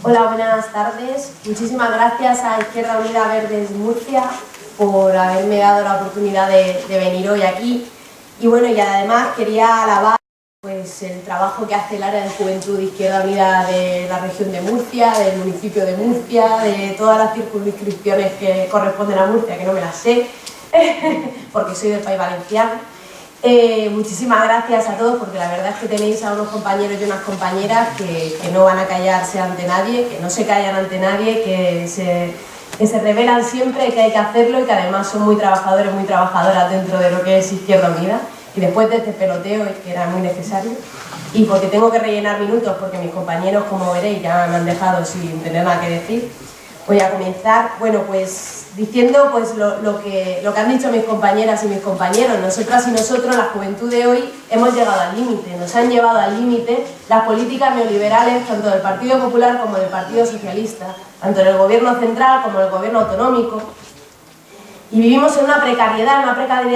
Hola, buenas tardes. Muchísimas gracias a Izquierda Unida Verdes Murcia por haberme dado la oportunidad de venir hoy aquí. Y bueno, y además quería alabar pues, el trabajo que hace el área de juventud de Izquierda Unida de la región de Murcia, del municipio de Murcia, de todas las circunscripciones que corresponden a Murcia, que no me las sé, porque soy del País Valenciano. Muchísimas gracias a todos, porque la verdad es que tenéis a unos compañeros y unas compañeras que no van a callarse ante nadie, que no se callan ante nadie, que se revelan siempre que hay que hacerlo y que además son muy trabajadores, muy trabajadoras dentro de lo que es Izquierda Unida. Y después de este peloteo, que era muy necesario, y porque tengo que rellenar minutos, porque mis compañeros, como veréis, ya me han dejado sin tener nada que decir, voy a comenzar, bueno, pues diciendo pues, lo que han dicho mis compañeras y mis compañeros. Nosotras y nosotros, la juventud de hoy, hemos llegado al límite, nos han llevado al límite las políticas neoliberales, tanto del Partido Popular como del Partido Socialista, tanto en el gobierno central como en el gobierno autonómico. Y vivimos en una precariedad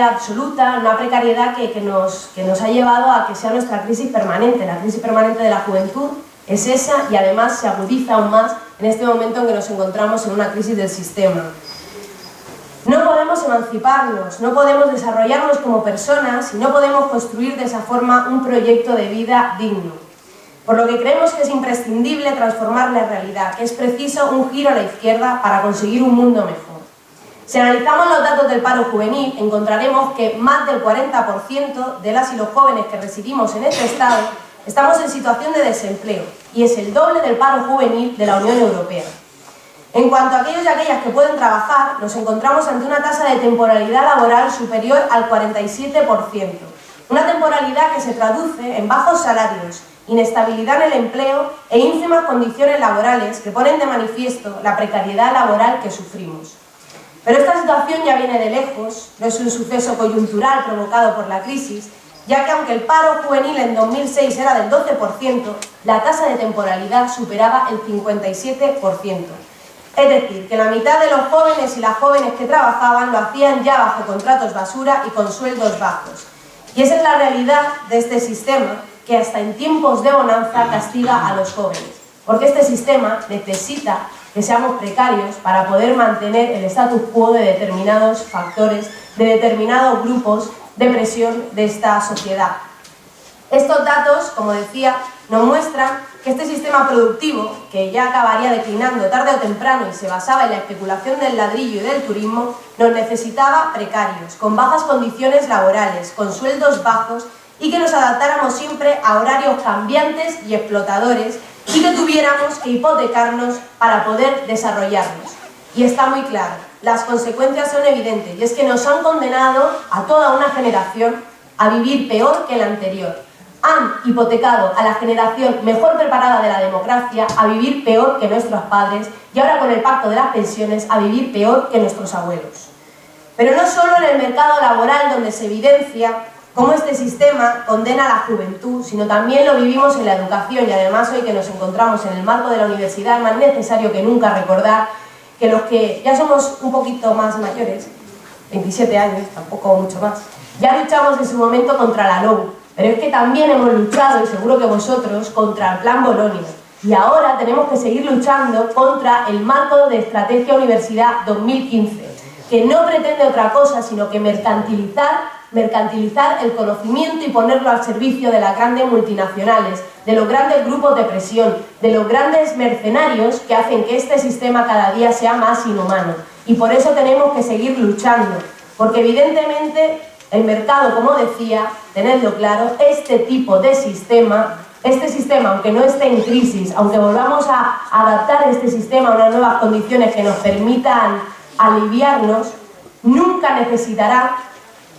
absoluta, una precariedad que nos ha llevado a que sea nuestra crisis permanente. La crisis permanente de la juventud es esa, y además se agudiza aún más en este momento en que nos encontramos en una crisis del sistema. No podemos emanciparnos, no podemos desarrollarnos como personas y no podemos construir de esa forma un proyecto de vida digno. Por lo que creemos que es imprescindible transformar la realidad, que es preciso un giro a la izquierda para conseguir un mundo mejor. Si analizamos los datos del paro juvenil, encontraremos que más del 40% de las y los jóvenes que residimos en este estado estamos en situación de desempleo, y es el doble del paro juvenil de la Unión Europea. En cuanto a aquellos y aquellas que pueden trabajar, nos encontramos ante una tasa de temporalidad laboral superior al 47%. Una temporalidad que se traduce en bajos salarios, inestabilidad en el empleo e ínfimas condiciones laborales que ponen de manifiesto la precariedad laboral que sufrimos. Pero esta situación ya viene de lejos, no es un suceso coyuntural provocado por la crisis, ya que aunque el paro juvenil en 2006 era del 12%, la tasa de temporalidad superaba el 57%. Es decir, que la mitad de los jóvenes y las jóvenes que trabajaban lo hacían ya bajo contratos basura y con sueldos bajos. Y esa es la realidad de este sistema, que hasta en tiempos de bonanza castiga a los jóvenes. Porque este sistema necesita que seamos precarios para poder mantener el status quo de determinados factores, de determinados grupos de presión de esta sociedad. Estos datos, como decía, nos muestran que este sistema productivo, que ya acabaría declinando tarde o temprano y se basaba en la especulación del ladrillo y del turismo, nos necesitaba precarios, con bajas condiciones laborales, con sueldos bajos, y que nos adaptáramos siempre a horarios cambiantes y explotadores, y que tuviéramos que hipotecarnos para poder desarrollarnos. Y está muy claro, las consecuencias son evidentes, y es que nos han condenado a toda una generación a vivir peor que la anterior. Han hipotecado a la generación mejor preparada de la democracia a vivir peor que nuestros padres, y ahora con el pacto de las pensiones a vivir peor que nuestros abuelos. Pero no solo en el mercado laboral donde se evidencia cómo este sistema condena a la juventud, sino también lo vivimos en la educación, y además hoy que nos encontramos en el marco de la universidad es más necesario que nunca recordar que los que ya somos un poquito más mayores, 27 años, tampoco mucho más, ya luchamos en su momento contra la LOU, pero es que también hemos luchado, y seguro que vosotros, contra el Plan Bolonia. Y ahora tenemos que seguir luchando contra el marco de Estrategia Universidad 2015, que no pretende otra cosa sino que mercantilizar el conocimiento y ponerlo al servicio de las grandes multinacionales, de los grandes grupos de presión, de los grandes mercenarios que hacen que este sistema cada día sea más inhumano. Y por eso tenemos que seguir luchando, porque evidentemente el mercado, como decía, tenedlo claro, este tipo de sistema, aunque no esté en crisis, aunque volvamos a adaptar este sistema a unas nuevas condiciones que nos permitan aliviarnos, nunca necesitará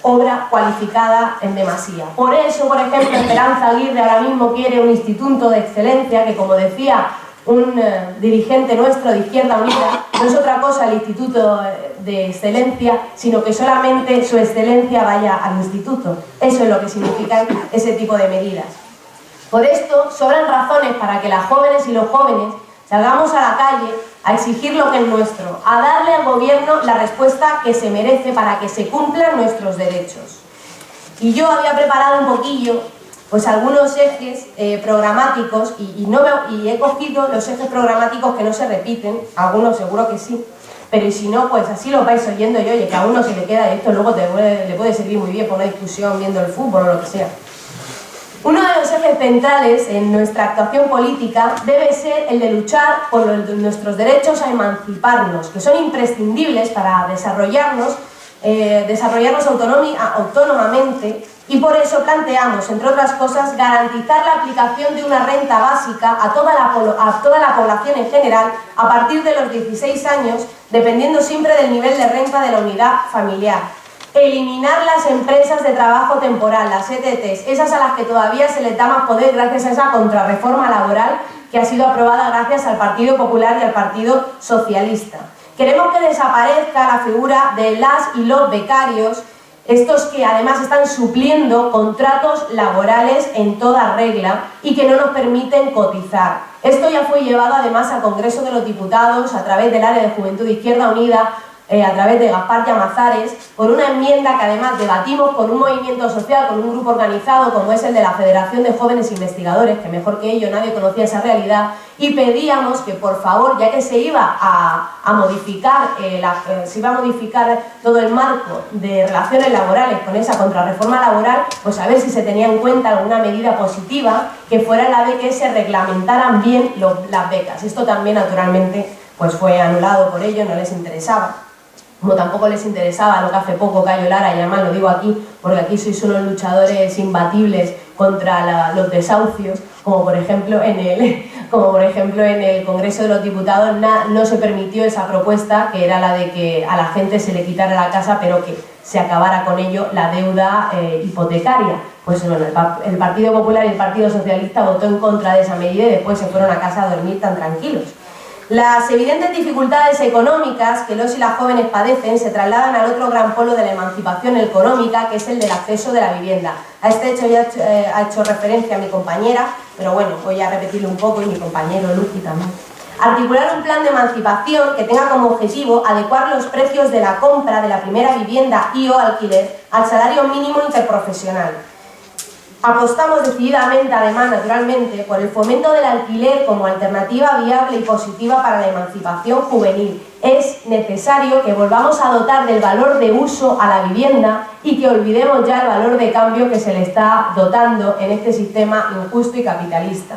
obra cualificada en demasía. Por eso, por ejemplo, Esperanza Aguirre ahora mismo quiere un instituto de excelencia que, como decía un dirigente nuestro de Izquierda Unida, no es otra cosa el instituto de excelencia, sino que solamente su excelencia vaya al instituto. Eso es lo que significan ese tipo de medidas. Por esto, sobran razones para que las jóvenes y los jóvenes salgamos a la calle a exigir lo que es nuestro, a darle al gobierno la respuesta que se merece para que se cumplan nuestros derechos. Y yo había preparado un poquillo pues algunos ejes programáticos y he cogido los ejes programáticos que no se repiten, algunos seguro que sí, pero y si no, pues así lo vais oyendo y oye, que a uno se le queda esto, luego le puede servir muy bien por una discusión viendo el fútbol o lo que sea. Uno de los ejes centrales en nuestra actuación política debe ser el de luchar por nuestros derechos a emanciparnos, que son imprescindibles para desarrollarnos autónomamente, y por eso planteamos, entre otras cosas, garantizar la aplicación de una renta básica a toda la población en general a partir de los 16 años, dependiendo siempre del nivel de renta de la unidad familiar. Eliminar las empresas de trabajo temporal, las ETTs, esas a las que todavía se les da más poder gracias a esa contrarreforma laboral que ha sido aprobada gracias al Partido Popular y al Partido Socialista. Queremos que desaparezca la figura de las y los becarios, estos que además están supliendo contratos laborales en toda regla y que no nos permiten cotizar. Esto ya fue llevado además al Congreso de los Diputados a través del área de Juventud de Izquierda Unida, a través de Gaspar Llamazares, por una enmienda que además debatimos con un movimiento social, con un grupo organizado como es el de la Federación de Jóvenes Investigadores, que mejor que ello nadie conocía esa realidad, y pedíamos que por favor, ya que se iba a modificar todo el marco de relaciones laborales con esa contrarreforma laboral, pues a ver si se tenía en cuenta alguna medida positiva que fuera la de que se reglamentaran bien las becas. Esto también naturalmente pues fue anulado por ello, no les interesaba. Como tampoco les interesaba lo que hace poco Cayo Lara, y además lo digo aquí porque aquí sois unos luchadores imbatibles contra los desahucios, como por ejemplo en el Congreso de los Diputados no se permitió esa propuesta, que era la de que a la gente se le quitara la casa pero que se acabara con ello la deuda hipotecaria. Pues bueno, el Partido Popular y el Partido Socialista votó en contra de esa medida y después se fueron a casa a dormir tan tranquilos. Las evidentes dificultades económicas que los y las jóvenes padecen se trasladan al otro gran polo de la emancipación económica, que es el del acceso de la vivienda. A este hecho ya ha hecho referencia mi compañera, pero bueno, voy a repetirlo un poco, y mi compañero Luqui también. Articular un plan de emancipación que tenga como objetivo adecuar los precios de la compra de la primera vivienda y o alquiler al salario mínimo interprofesional. Apostamos decididamente, además, naturalmente, por el fomento del alquiler como alternativa viable y positiva para la emancipación juvenil. Es necesario que volvamos a dotar del valor de uso a la vivienda y que olvidemos ya el valor de cambio que se le está dotando en este sistema injusto y capitalista.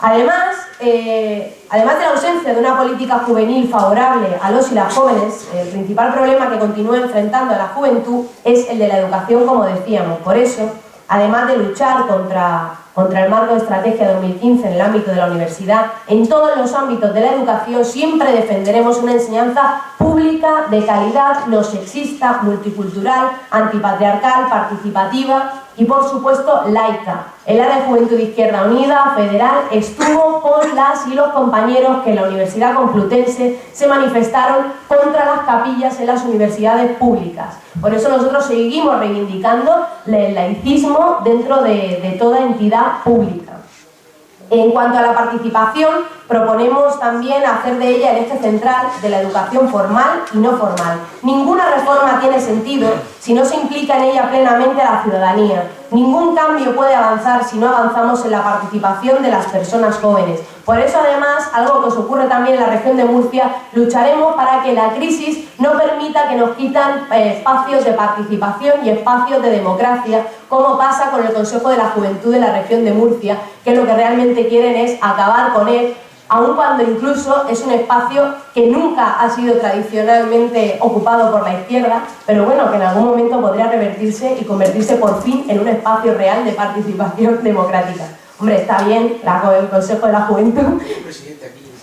Además de la ausencia de una política juvenil favorable a los y las jóvenes, el principal problema que continúa enfrentando a la juventud es el de la educación, como decíamos. Por eso, además de luchar contra el marco de estrategia 2015 en el ámbito de la universidad, en todos los ámbitos de la educación siempre defenderemos una enseñanza pública, de calidad, no sexista, multicultural, antipatriarcal, participativa y, por supuesto, laica. El área de Juventud de Izquierda Unida Federal estuvo con las y los compañeros que en la Universidad Complutense se manifestaron contra las capillas en las universidades públicas. Por eso nosotros seguimos reivindicando el laicismo dentro de toda entidad pública. En cuanto a la participación, proponemos también hacer de ella el eje central de la educación formal y no formal. Ninguna reforma tiene sentido si no se implica en ella plenamente a la ciudadanía. Ningún cambio puede avanzar si no avanzamos en la participación de las personas jóvenes. Por eso, además, algo que os ocurre también en la región de Murcia, lucharemos para que la crisis no permita que nos quitan espacios de participación y espacios de democracia, como pasa con el Consejo de la Juventud de la región de Murcia, que lo que realmente quieren es acabar con él, aun cuando incluso es un espacio que nunca ha sido tradicionalmente ocupado por la izquierda, pero bueno, que en algún momento podría revertirse y convertirse por fin en un espacio real de participación democrática. Hombre, está bien el Consejo de la Juventud.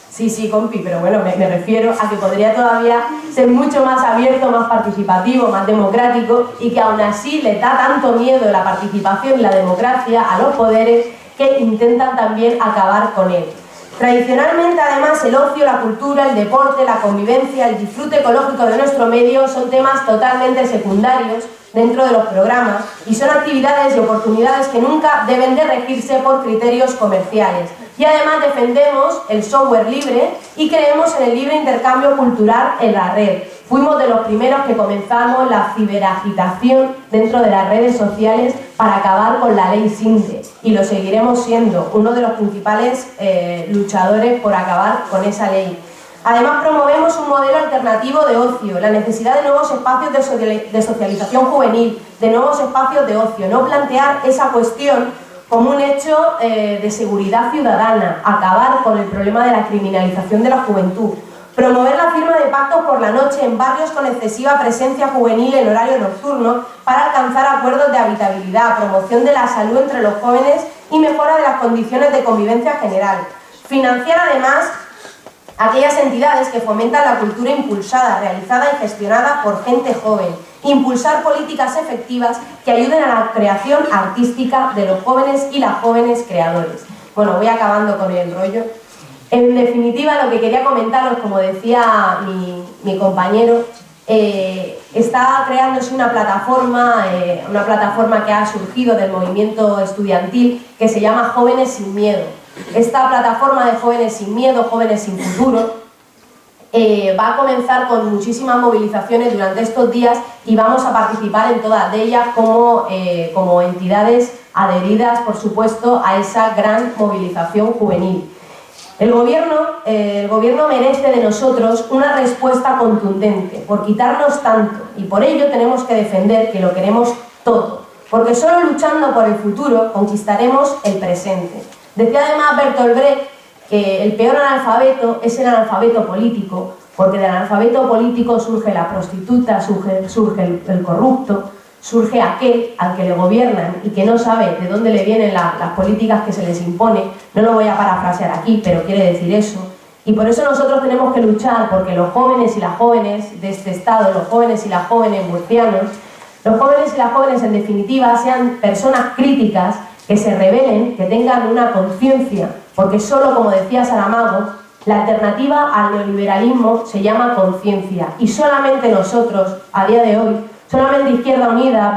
Sí, compi, pero bueno, me refiero a que podría todavía ser mucho más abierto, más participativo, más democrático, y que aún así le da tanto miedo la participación y la democracia a los poderes que intentan también acabar con él. Tradicionalmente, además, el ocio, la cultura, el deporte, la convivencia, el disfrute ecológico de nuestro medio son temas totalmente secundarios dentro de los programas y son actividades y oportunidades que nunca deben de regirse por criterios comerciales. Y además defendemos el software libre y creemos en el libre intercambio cultural en la red. Fuimos de los primeros que comenzamos la ciberagitación dentro de las redes sociales para acabar con la ley Sinde y lo seguiremos siendo, uno de los principales luchadores por acabar con esa ley. Además, promovemos un modelo alternativo de ocio, la necesidad de nuevos espacios de socialización juvenil, de nuevos espacios de ocio, no plantear esa cuestión como un hecho de seguridad ciudadana, acabar con el problema de la criminalización de la juventud, promover la firma de pactos por la noche en barrios con excesiva presencia juvenil en horario nocturno para alcanzar acuerdos de habitabilidad, promoción de la salud entre los jóvenes y mejora de las condiciones de convivencia general. Financiar además aquellas entidades que fomentan la cultura impulsada, realizada y gestionada por gente joven. Impulsar políticas efectivas que ayuden a la creación artística de los jóvenes y las jóvenes creadores. Bueno, voy acabando con el rollo. En definitiva, lo que quería comentaros, como decía mi compañero, está creándose una plataforma que ha surgido del movimiento estudiantil que se llama Jóvenes sin Miedo. Esta plataforma de Jóvenes sin Miedo, Jóvenes sin Futuro, va a comenzar con muchísimas movilizaciones durante estos días y vamos a participar en todas ellas como entidades adheridas, por supuesto, a esa gran movilización juvenil. El gobierno merece de nosotros una respuesta contundente por quitarnos tanto y por ello tenemos que defender que lo queremos todo, porque solo luchando por el futuro conquistaremos el presente. Decía además Bertolt Brecht que el peor analfabeto es el analfabeto político, porque del analfabeto político surge la prostituta, surge el corrupto, surge aquel al que le gobiernan y que no sabe de dónde le vienen las políticas que se les impone. No lo voy a parafrasear aquí, pero quiere decir eso. Y por eso nosotros tenemos que luchar porque los jóvenes y las jóvenes de este estado, los jóvenes y las jóvenes murcianos, los jóvenes y las jóvenes en definitiva sean personas críticas, que se rebelen, que tengan una conciencia, porque solo, como decía Saramago, la alternativa al neoliberalismo se llama conciencia y solamente nosotros, a día de hoy, solamente Izquierda Unida,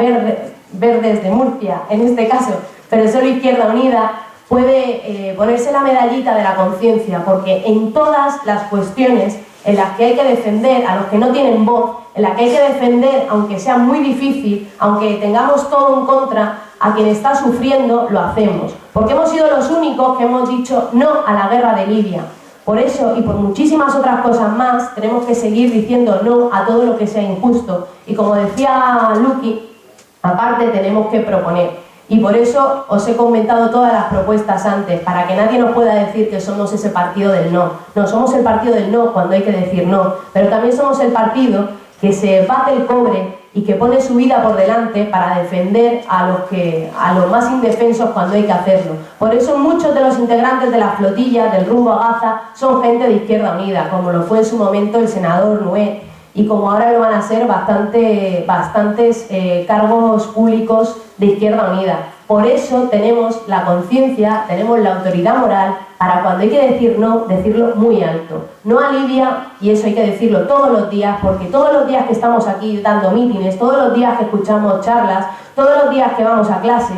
Verdes de Murcia, en este caso, pero solo Izquierda Unida puede ponerse la medallita de la conciencia, porque en todas las cuestiones en las que hay que defender a los que no tienen voz, en las que hay que defender, aunque sea muy difícil, aunque tengamos todo en contra, a quien está sufriendo, lo hacemos. Porque hemos sido los únicos que hemos dicho no a la guerra de Libia. Por eso y por muchísimas otras cosas más, tenemos que seguir diciendo no a todo lo que sea injusto. Y como decía Luqui, aparte tenemos que proponer. Y por eso os he comentado todas las propuestas antes, para que nadie nos pueda decir que somos ese partido del no. No, somos el partido del no cuando hay que decir no, pero también somos el partido que se bate el cobre y que pone su vida por delante para defender a los más indefensos cuando hay que hacerlo. Por eso muchos de los integrantes de la flotilla del rumbo a Gaza son gente de Izquierda Unida, como lo fue en su momento el senador Nuet, y como ahora lo van a ser bastantes cargos públicos de Izquierda Unida. Por eso tenemos la conciencia, tenemos la autoridad moral para cuando hay que decir no, decirlo muy alto. No a Libia, y eso hay que decirlo todos los días, porque todos los días que estamos aquí dando mítines, todos los días que escuchamos charlas, todos los días que vamos a clase,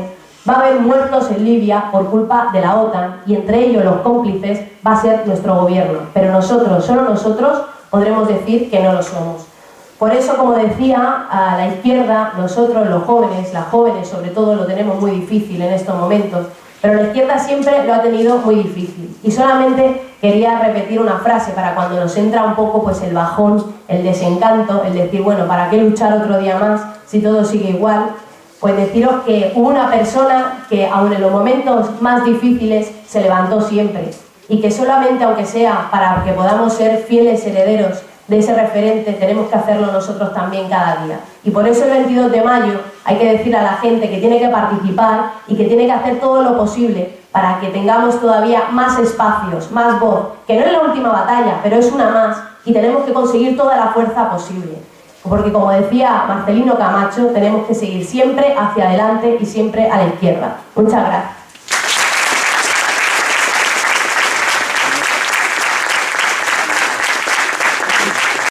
va a haber muertos en Libia por culpa de la OTAN, y entre ellos los cómplices va a ser nuestro gobierno. Pero nosotros, solo nosotros, podremos decir que no lo somos. Por eso, como decía, a la izquierda, nosotros los jóvenes, las jóvenes sobre todo, lo tenemos muy difícil en estos momentos, pero la izquierda siempre lo ha tenido muy difícil. Y solamente quería repetir una frase para cuando nos entra un poco pues el bajón, el desencanto, el decir, bueno, ¿para qué luchar otro día más si todo sigue igual? Pues deciros que hubo una persona que, aun en los momentos más difíciles, se levantó siempre. Y que solamente, aunque sea para que podamos ser fieles herederos de ese referente, tenemos que hacerlo nosotros también cada día. Y por eso el 22 de mayo hay que decir a la gente que tiene que participar y que tiene que hacer todo lo posible para que tengamos todavía más espacios, más voz, que no es la última batalla, pero es una más, y tenemos que conseguir toda la fuerza posible. Porque, como decía Marcelino Camacho, tenemos que seguir siempre hacia adelante y siempre a la izquierda. Muchas gracias.